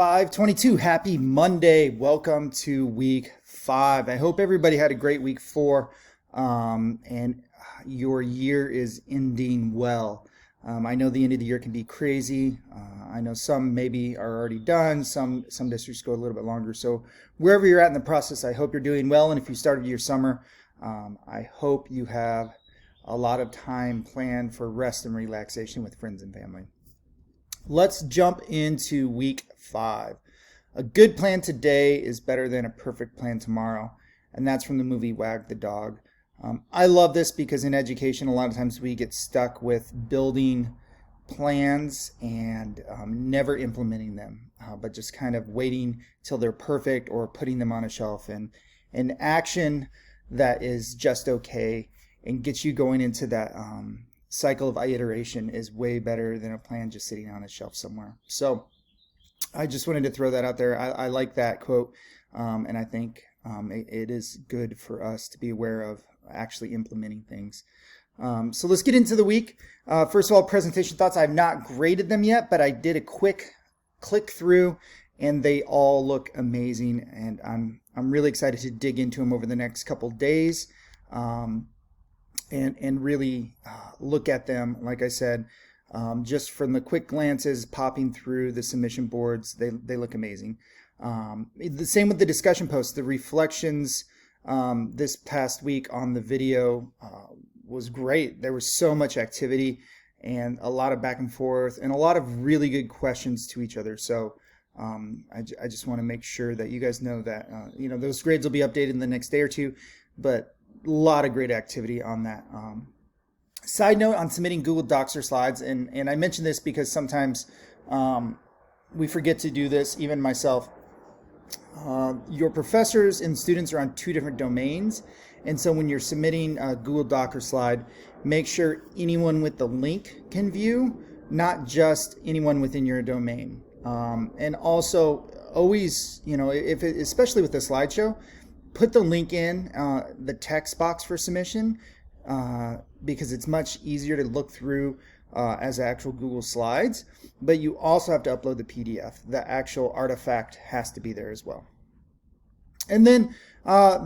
522, happy Monday. Welcome to week 5. I hope everybody had a great week 4 and your year is ending well. I know the end of the year can be crazy. I know some maybe are already done. Some districts go a little bit longer. So wherever you're at in the process, I hope you're doing well. And if you started your summer, I hope you have a lot of time planned for rest and relaxation with friends and family. Let's jump into week 5. A good plan today is better than a perfect plan tomorrow. And that's from the movie Wag the Dog. I love this because in education, a lot of times we get stuck with building plans and never implementing them, but just kind of waiting till they're perfect or putting them on a shelf. And an action that is just okay and gets you going into that cycle of iteration is way better than a plan just sitting on a shelf somewhere. So I just wanted to throw that out there. I like that quote, and I think it is good for us to be aware of actually implementing things. So let's get into the week. First of all, presentation thoughts. I've not graded them yet, but I did a quick click through, and they all look amazing, and I'm really excited to dig into them over the next couple days. And really look at them. Like I said, just from the quick glances popping through the submission boards, they look amazing. The same with the discussion posts. The reflections this past week on the video was great. There was so much activity and a lot of back and forth and a lot of really good questions to each other. So I just want to make sure that you guys know that those grades will be updated in the next day or two, but a lot of great activity on that. Side note on submitting Google Docs or slides, and I mention this because sometimes we forget to do this, even myself. Your professors and students are on 2 different domains, and so when you're submitting a Google Doc or slide, make sure anyone with the link can view, not just anyone within your domain. And also always, especially with the slideshow, put the link in the text box for submission because it's much easier to look through as actual Google Slides, but you also have to upload the PDF. The actual artifact has to be there as well. And then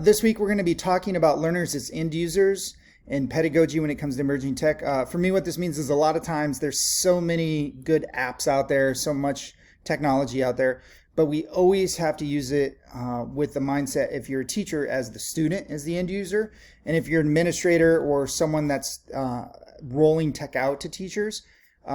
this week we're going to be talking about learners as end users and pedagogy when it comes to emerging tech. For me, what this means is a lot of times there's so many good apps out there, so much technology out there, but we always have to use it with the mindset, if you're a teacher, as the student as the end user, and if you're an administrator or someone that's rolling tech out to teachers, you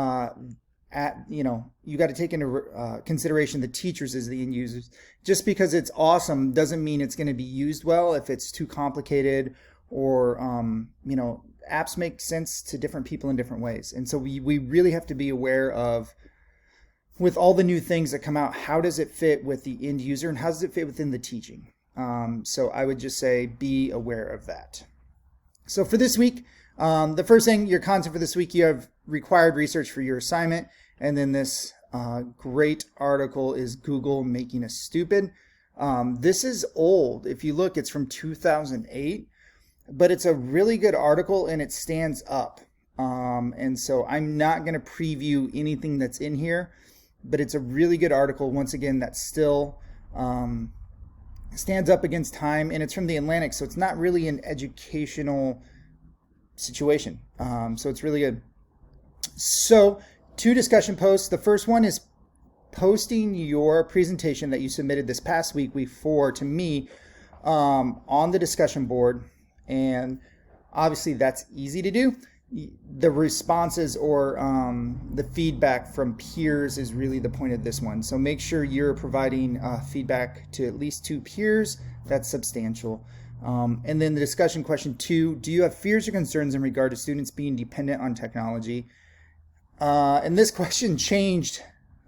got to take into consideration the teachers as the end users. Just because it's awesome doesn't mean it's going to be used well if it's too complicated or apps make sense to different people in different ways. And so we really have to be aware of, with all the new things that come out, how does it fit with the end user and how does it fit within the teaching? So I would just say be aware of that. So for this week, the first thing, your content for this week, you have required research for your assignment. And then this great article is Google Making Us Stupid. This is old. If you look, it's from 2008, but it's a really good article and it stands up. And so I'm not going to preview anything that's in here, but it's a really good article, once again, that still stands up against time, and it's from The Atlantic, so it's not really an educational situation. So it's really good. So 2 discussion posts. The first one is posting your presentation that you submitted this past week 4, to me, on the discussion board, and obviously that's easy to do. The responses or the feedback from peers is really the point of this one. So make sure you're providing feedback to at least 2 peers. That's substantial. And then the discussion question 2, do you have fears or concerns in regard to students being dependent on technology? And this question changed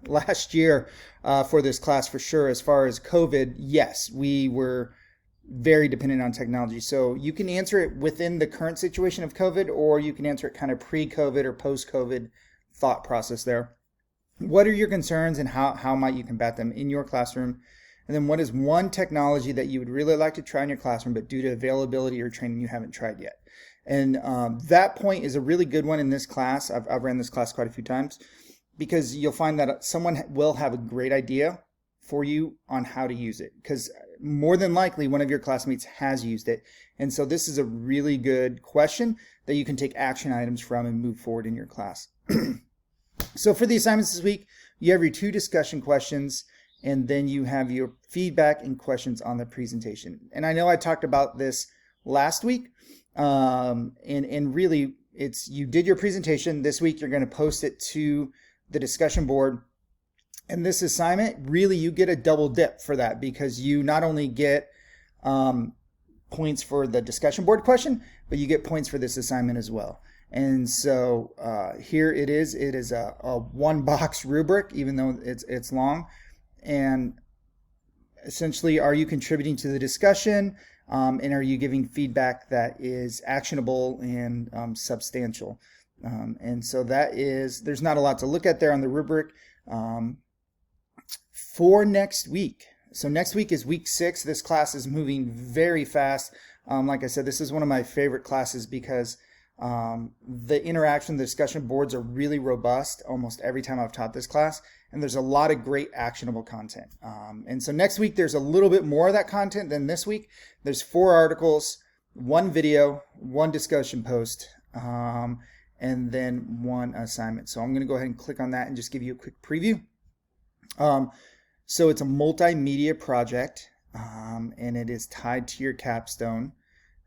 last year for this class for sure. As far as COVID, yes, we were very dependent on technology. So you can answer it within the current situation of COVID, or you can answer it kind of pre-COVID or post-COVID thought process there. What are your concerns and how might you combat them in your classroom? And then what is one technology that you would really like to try in your classroom, but due to availability or training you haven't tried yet? And that point is a really good one in this class. I've ran this class quite a few times because you'll find that someone will have a great idea for you on how to use it, because more than likely one of your classmates has used it. And so this is a really good question that you can take action items from and move forward in your class. So for the assignments this week, you have your 2 discussion questions, and then you have your feedback and questions on the presentation. And I know I talked about this last week, and really it's, you did your presentation. This week you're going to post it to the discussion board. And this assignment, really you get a double dip for that, because you not only get points for the discussion board question, but you get points for this assignment as well. And so here it is a 1-box rubric, even though it's long. And essentially, are you contributing to the discussion, and are you giving feedback that is actionable and substantial? And so that is, there's not a lot to look at there on the rubric. For next week, so next week is week 6. This class is moving very fast. Like I said, this is one of my favorite classes because the interaction, the discussion boards are really robust almost every time I've taught this class, and there's a lot of great actionable content. And so next week there's a little bit more of that content than this week. There's 4 articles, 1 video, 1 discussion post, and then 1 assignment. So I'm going to go ahead and click on that and just give you a quick preview. So it's a multimedia project, and it is tied to your capstone.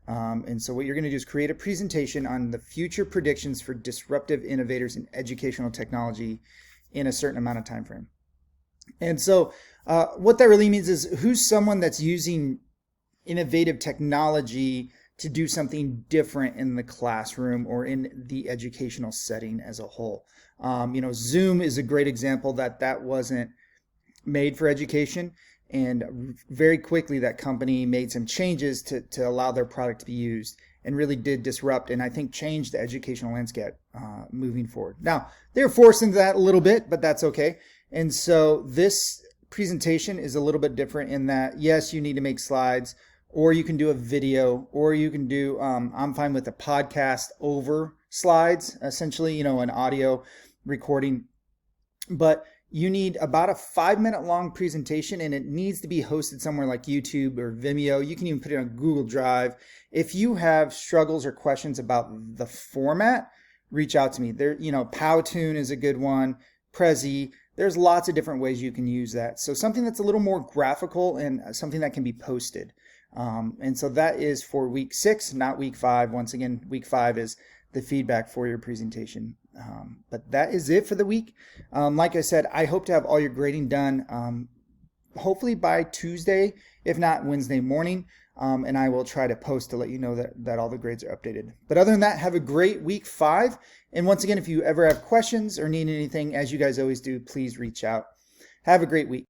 And so what you're going to do is create a presentation on the future predictions for disruptive innovators in educational technology in a certain amount of time frame. And so what that really means is, who's someone that's using innovative technology to do something different in the classroom or in the educational setting as a whole. Zoom is a great example that wasn't made for education. And very quickly that company made some changes to allow their product to be used, and really did disrupt and I think change the educational landscape moving forward. Now, they're forced into that a little bit, but that's okay. And so this presentation is a little bit different in that, yes, you need to make slides, or you can do a video, or you can do, I'm fine with a podcast over slides, essentially, an audio recording. But you need about a 5-minute long presentation, and it needs to be hosted somewhere like YouTube or Vimeo. You can even put it on Google Drive. If you have struggles or questions about the format, reach out to me. There, Powtoon is a good one, Prezi. There's lots of different ways you can use that. So something that's a little more graphical and something that can be posted. And so that is for week 6, not week 5. Once again, week 5 is the feedback for your presentation. But that is it for the week. Like I said, I hope to have all your grading done hopefully by Tuesday, if not Wednesday morning. And I will try to post to let you know that all the grades are updated. But other than that, have a great week 5. And once again, if you ever have questions or need anything, as you guys always do, please reach out. Have a great week.